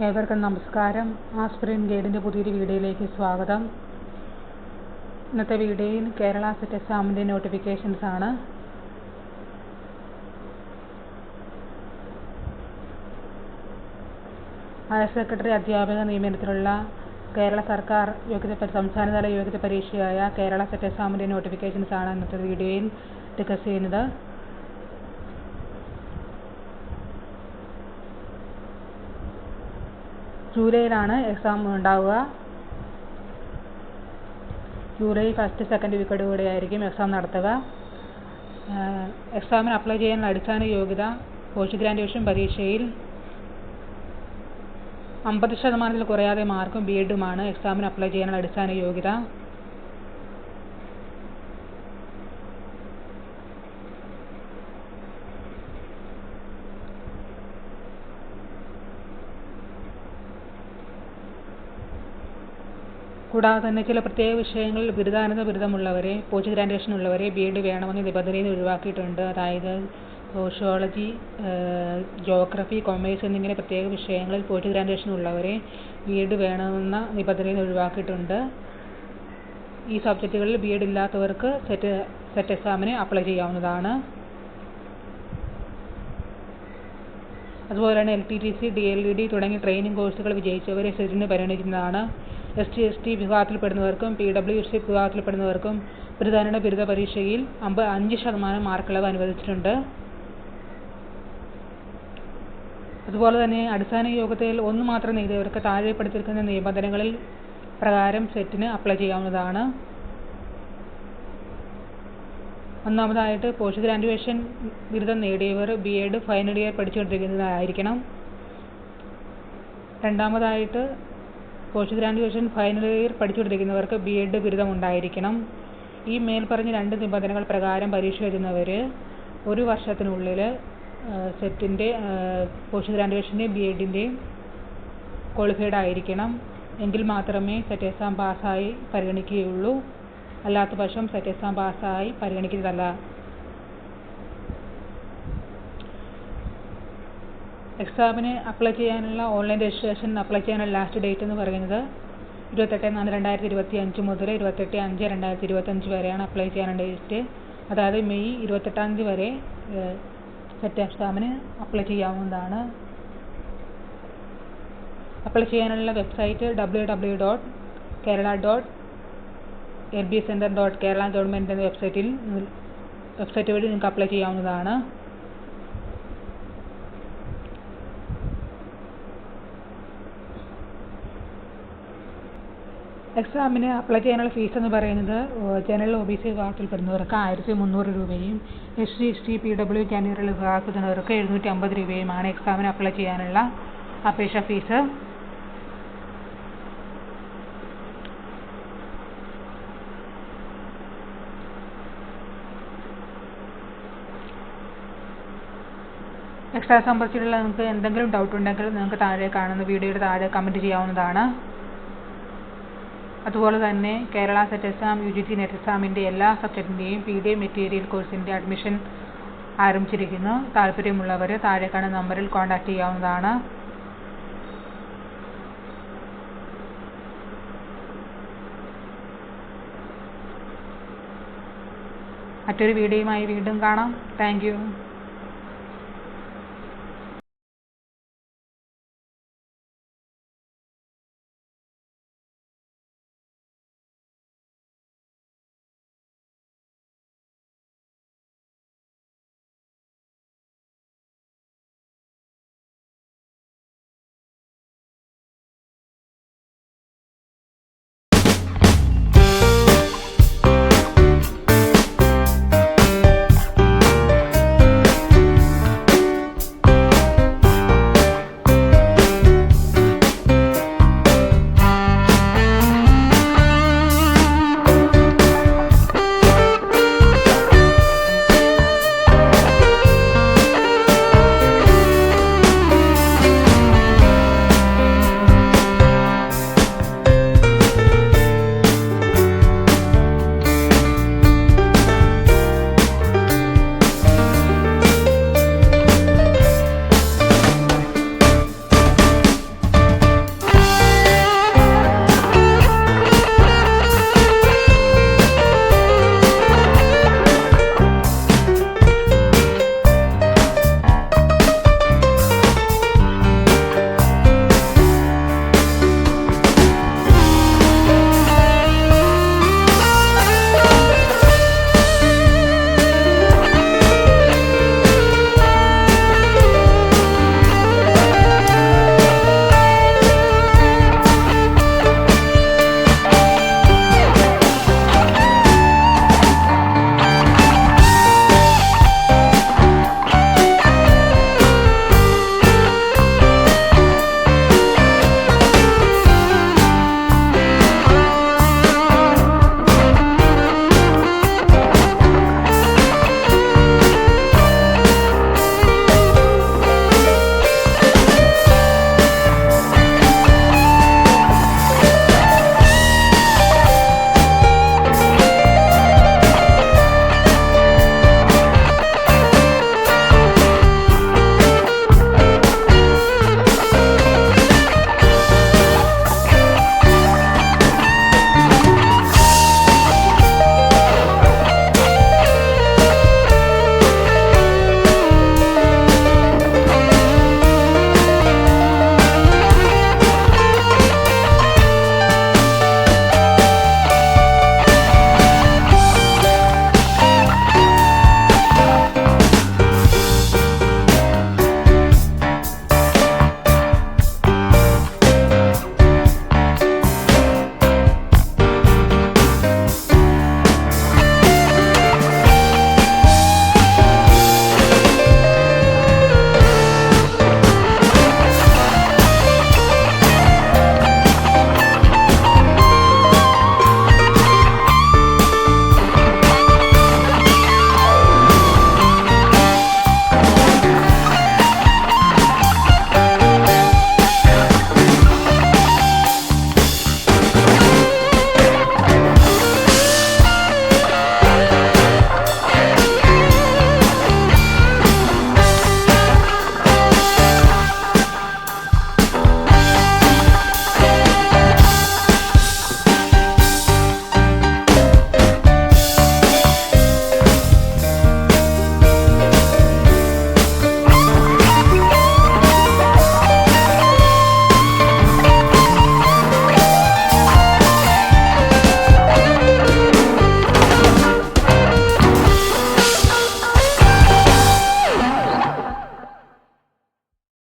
ഏവർക്കും നമസ്കാരം. ആസ്പിറന്റ് ഗൈഡിൻ്റെ പുതിയൊരു വീഡിയോയിലേക്ക് സ്വാഗതം. ഇന്നത്തെ വീഡിയോയിൽ കേരള സെറ്റ് എക്സാമിൻ്റെ നോട്ടിഫിക്കേഷൻസ് ആണ്. ഹയർ സെക്കൻഡറി അധ്യാപക നിയമനത്തിനുള്ള കേരള സർക്കാർ സംസ്ഥാനതല യോഗ്യത പരീക്ഷയായ കേരള സെറ്റ് എക്സാമിൻ്റെ നോട്ടിഫിക്കേഷൻസ് ആണ് ഇന്നത്തെ വീഡിയോയിൽ ഡിസ്കസ് ചെയ്യുന്നത്. ജൂലൈയിലാണ് എക്സാം ഉണ്ടാവുക. ജൂലൈ 1st 2nd വീക്കോടുകൂടി ആയിരിക്കും എക്സാം നടത്തുക. എക്സാമിന് അപ്ലൈ ചെയ്യാനുള്ള അടിസ്ഥാന യോഗ്യത പോസ്റ്റ് ഗ്രാജുവേഷൻ പരീക്ഷയിൽ 50% കുറയാതെ മാർക്കും ബി.എഡുമാണ് എക്സാമിന് അപ്ലൈ ചെയ്യാനുള്ള അടിസ്ഥാന യോഗ്യത. കൂടാതെ തന്നെ ചില പ്രത്യേക വിഷയങ്ങളിൽ ബിരുദാനന്തര ബിരുദമുള്ളവരെ, പോസ്റ്റ് ഗ്രാജുവേഷൻ ഉള്ളവരെ ബി.എഡ് വേണമെന്ന നിബന്ധനയിൽ ഒഴിവാക്കിയിട്ടുണ്ട്. അതായത് സോഷ്യോളജി, ജോഗ്രഫി, കൊമേഴ്സ് എന്നിങ്ങനെ പ്രത്യേക വിഷയങ്ങളിൽ പോസ്റ്റ് ഗ്രാജുവേഷൻ ഉള്ളവരെ ബി.എഡ് വേണമെന്ന നിബന്ധനയിൽ ഒഴിവാക്കിയിട്ടുണ്ട്. ഈ സബ്ജക്റ്റുകളിൽ ബി.എഡ് ഇല്ലാത്തവർക്ക് സെറ്റ് എക്സാമിന് അപ്ലൈ ചെയ്യാവുന്നതാണ്. അതുപോലെ തന്നെ LTTC, DLED തുടങ്ങിയ ട്രെയിനിങ് കോഴ്സുകൾ വിജയിച്ചവരെ സെറ്റിന് പരിഗണിക്കുന്നതാണ്. ST വിഭാഗത്തിൽപ്പെടുന്നവർക്കും PWC വിഭാഗത്തിൽപ്പെടുന്നവർക്കും ബിരുദാനന്തര ബിരുദ പരീക്ഷയിൽ 5% മാർക്കിളവ് അനുവദിച്ചിട്ടുണ്ട്. അതുപോലെ തന്നെ അടിസ്ഥാന യോഗ്യതയിൽ 1 മാത്രം നേടിയവർക്ക് താഴെപ്പെടുത്തിയിരിക്കുന്ന നിബന്ധനകളിൽ പ്രകാരം സെറ്റിന് അപ്ലൈ ചെയ്യാവുന്നതാണ്. ഒന്നാമതായിട്ട് പോസ്റ്റ് ഗ്രാജുവേഷൻ ബിരുദം നേടിയവർ ബി.എഡ് ഫൈനൽ ഇയർ പഠിച്ചുകൊണ്ടിരിക്കുന്നതായിരിക്കണം. രണ്ടാമതായിട്ട് പോസ്റ്റ് ഗ്രാജുവേഷൻ ഫൈനൽ ഇയർ പഠിച്ചുകൊണ്ടിരിക്കുന്നവർക്ക് ബി.എഡ് ബിരുദം ഉണ്ടായിരിക്കണം. ഈ മേൽപ്പറഞ്ഞ 2 നിബന്ധനകൾ പ്രകാരം പരീക്ഷ എഴുതുന്നവർ 1 വർഷത്തിനുള്ളിൽ സെറ്റിൻ്റെ പോസ്റ്റ് ഗ്രാജുവേഷൻ്റെയും ബി.എഡിൻ്റെയും ക്വാളിഫൈഡ് ആയിരിക്കണം. എങ്കിൽ മാത്രമേ സെറ്റ് എക്സാം പാസ്സായി പരിഗണിക്കുകയുള്ളൂ. അല്ലാത്ത പക്ഷം സെറ്റ് എക്സാം പാസ്സായി പരിഗണിക്കുന്നതല്ല. എക്സാമിന് അപ്ലൈ ചെയ്യാനുള്ള ഓൺലൈൻ രജിസ്ട്രേഷൻ അപ്ലൈ ചെയ്യാനുള്ള ലാസ്റ്റ് ഡേറ്റ് എന്ന് പറയുന്നത് 28/4/2025 മുതൽ 28/5/2025 വരെയാണ് അപ്ലൈ ചെയ്യാനുള്ള ഡേറ്റ്. അതായത് മെയ് 28 വരെ സെറ്റ് എക്സാമിന് അപ്ലൈ ചെയ്യാവുന്നതാണ്. അപ്ലൈ ചെയ്യാനുള്ള വെബ്സൈറ്റ് www.kerala.lbcenter.kerala.government എന്ന വെബ്സൈറ്റ് വഴി നിങ്ങൾക്ക് അപ്ലൈ ചെയ്യാവുന്നതാണ്. എക്സാമിന് അപ്ലൈ ചെയ്യാനുള്ള ഫീസ് എന്ന് പറയുന്നത് ജനറൽ OBC വിഭാഗത്തിൽപ്പെടുന്നവർക്ക് 1300 രൂപയും SC ST PW കാറ്റഗറി വിഭാഗത്തിൽപ്പെടുന്നവർക്ക് 750 രൂപയുമാണ് എക്സാമിന് അപ്ലൈ ചെയ്യാനുള്ള അപേക്ഷാ ഫീസ്. എക്സാം സംബന്ധിച്ചുള്ള നിങ്ങൾക്ക് എന്തെങ്കിലും ഡൗട്ട് ഉണ്ടെങ്കിൽ നിങ്ങൾക്ക് താഴെ കാണുന്ന വീഡിയോയുടെ താഴെ കമൻറ്റ് ചെയ്യാവുന്നതാണ്. അതുപോലെ തന്നെ Kerala set exam, UGC net എക്സാമിൻ്റെ എല്ലാ സബ്ജക്റ്റിൻ്റെയും PDF മെറ്റീരിയൽ കോഴ്സിൻ്റെ അഡ്മിഷൻ ആരംഭിച്ചിരിക്കുന്നു. താല്പര്യമുള്ളവർ താഴെ കാണുന്ന നമ്പറിൽ കോൺടാക്റ്റ് ചെയ്യാവുന്നതാണ്. മറ്റൊരു വീഡിയോയുമായി വീണ്ടും കാണാം. Thank you.